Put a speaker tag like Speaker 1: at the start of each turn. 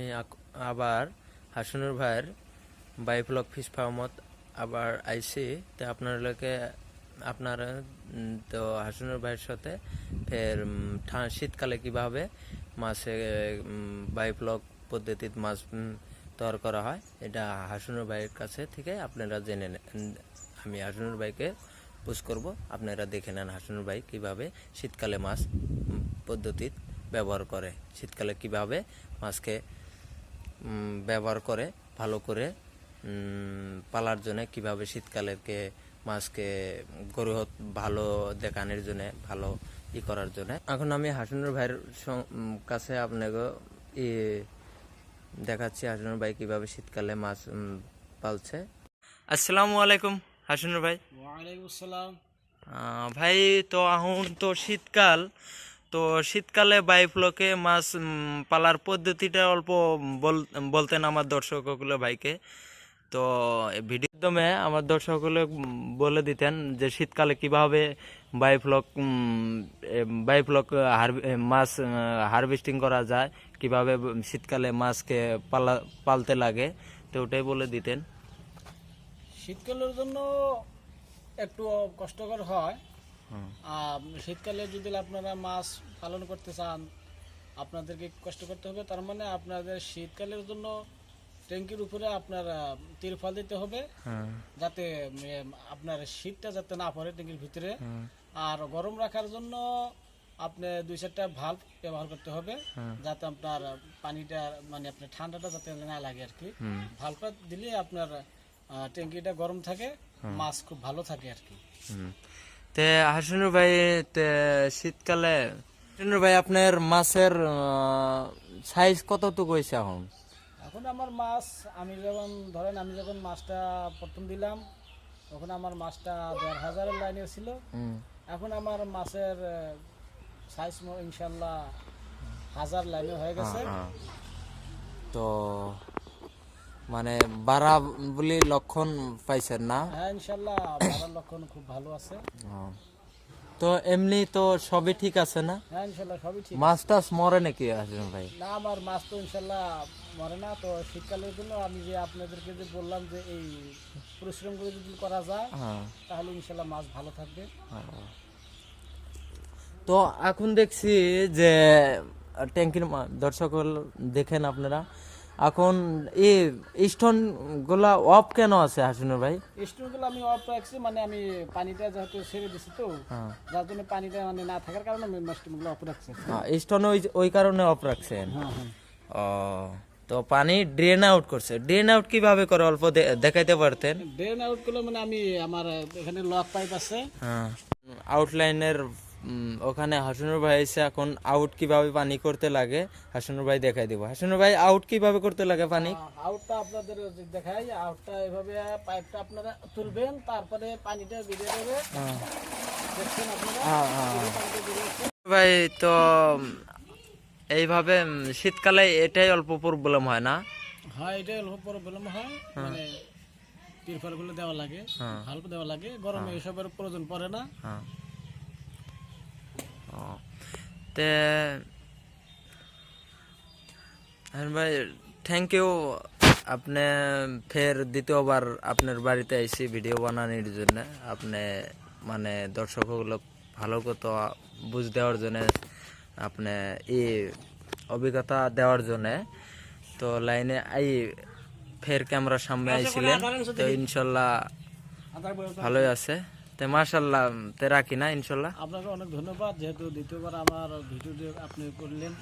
Speaker 1: আমি আবার হাসনুর ভাইয়ের বাইফ্লক ফিশ ফার্মত আবার আইসি তো আপনারা তো হাসনুর ভাইয়ের সাথে ফের শীতকালে কিভাবে মাছে বাইফ্লক পদ্ধতিতে মাছ তৈরি করা হয় এটা হাসনুর ভাইয়ের কাছে থেকে আপনারা জেনে আমি হাসনুর ভাইকে পোস্ট করব, আপনারা দেখে নেন হাসনুর ভাই কিভাবে শীতকালে মাছ পদ্ধতি ব্যবহার করে, শীতকালে কিভাবে মাছকে ব্যবহার করে ভালো করে পালার জন্য, কিভাবে শীতকালেরকে মাছকে গ্রোথ ভালো দেখানোর জন্য, ভালো করার জন্য। এখন আমি হাসনুর ভাইয়ের কাছে আপনাকে দেখাচ্ছি হাসনুর ভাই কিভাবে শীতকালে মাছ পালছে। আসসালামু আলাইকুম হাসনুর ভাই।
Speaker 2: ওয়ালাইকুম আসসালাম।
Speaker 1: ভাই তো এখন তো শীতকাল, তো শীতকালে বাইফ্লকে মাছ পালার পদ্ধতিটা অল্প বলতেন আমার দর্শকগুলো ভাইকে, তো ভিডিওর মাধ্যমে আমার দর্শকগুলো বলে দিতেন যে শীতকালে কিভাবে বাইফ্লক মাছ হারভেস্টিং করা যায়, কিভাবে শীতকালে মাছকে পালতে লাগে, তো ওটাই বলে দিতেন।
Speaker 2: শীতকালের জন্য একটু কষ্টকর হয়। শীতকালে যদি আপনারা মাছ পালন করতে চান আপনাদেরকে কষ্ট করতে হবে, তার মানে আপনাদের শীতকালের জন্য ট্যাঙ্কির উপরে আপনার তিরপাল দিতে হবে যাতে আপনার শীতটা যাতে না পড়ে ট্যাঙ্কির ভিতরে। আর গরম রাখার জন্য আপনি 2-4টা ভাল্ব ব্যবহার করতে হবে যাতে আপনার পানিটা মানে আপনার ঠান্ডাটা যাতে না লাগে আর কি। ভাল্বটা দিলে আপনার ট্যাঙ্কিটা গরম থাকে, মাছ খুব ভালো থাকে আর কি।
Speaker 1: তে হাসনুর ভাই, শীতকালে হাসনুর ভাই আপনার মাছের সাইজ কতটুকু হয়েছে এখন?
Speaker 2: এখন আমার মাছ আমি যখন মাছটা প্রথম দিলাম তখন আমার মাছটা 1500-এর লাইনে ছিল। এখন আমার মাছের সাইজ ইনশাল্লাহ 1000 লাইনে হয়ে গেছে।
Speaker 1: তো মানে বাড়া বলি লক্ষণ পাইছেন না?
Speaker 2: হ্যাঁ ইনশাল্লাহ বাড়ার লক্ষণ খুব ভালো আছে।
Speaker 1: তো এমনি তো সবই ঠিক আছে না?
Speaker 2: হ্যাঁ ইনশাল্লাহ সবই ঠিক।
Speaker 1: মাছ টাছ মরে নাকি হাসনুর ভাই?
Speaker 2: না, আমার মাছ তো ইনশাল্লাহ মরে না। তো শীতকালের জন্য আমি যে আপনাদেরকে যে বললাম যে এই পরিশ্রমগুলো যদি করা যায় তাহলে ইনশাল্লাহ মাছ ভালো থাকবে।
Speaker 1: তো এখন দেখছি যে ট্যাঙ্কির দর্শক দেখেন আপনারা, এখন এই স্টোন গুলা অফ কেন আছে হাসনুর ভাই?
Speaker 2: স্টোন গুলো আমি অফ রাখছি, মানে আমি পানিটা যেহেতু ছেড়ে দিছি তো যার জন্য পানিটা মানে না থাকার কারণে আমি স্টোন গুলো অফ রাখছি।
Speaker 1: স্টোন ওই কারণে অফ রাখছেন? ও, তো পানি ড্রেন আউট করছে। ড্রেন আউট কিভাবে করে অল্প দেখাইতে পারতেন?
Speaker 2: ড্রেন আউট করলে মানে আমি আমার এখানে লক পাইপ আছে,
Speaker 1: আউটলাইনের ওখানে হাসনুর ভাই এসে এখন আউট কিভাবে পানি করতে লাগে হাসনুর ভাই দেখাই দিব। হাসনুর ভাই আউট কিভাবে করতে লাগে পানি?
Speaker 2: আউটটা আপনাদের দেখাই। আউটটা এভাবে পাইপটা আপনারা তুলবেন, তারপরে পানিটা বেরিয়ে যাবে। দেখছেন আপনারা
Speaker 1: ভাই, তো এইভাবে শীতকালে এটাই অল্প প্রবলেম হয় না?
Speaker 2: হ্যাঁ এটাই অল্প প্রবলেম হয়, মানে তিরপাল গুলো দেওয়া লাগে, ভাল্ব দেওয়া লাগে। গরমে এসবের প্রয়োজন পড়ে না।
Speaker 1: তে ভাই থ্যাংক ইউ, আপনি ফের দ্বিতীয়বার আপনার বাড়িতে আইসি ভিডিও বানানোর জন্য, আপনি মানে দর্শকগুলো ভালো কথা বুঝ দেওয়ার জন্য, আপনি এই অভিজ্ঞতা দেওয়ার জন্য। তো লাইনে ফের ক্যামেরার সামনে আইছিলেন, তো ইনশাল্লাহ ভালোই আছে। তো মাশাআল্লাহ, তে রাখি না ইনশাল্লাহ।
Speaker 2: আপনাকে অনেক ধন্যবাদ, যেহেতু দ্বিতীয়বার আমার ভিডিও আপনি করলেন।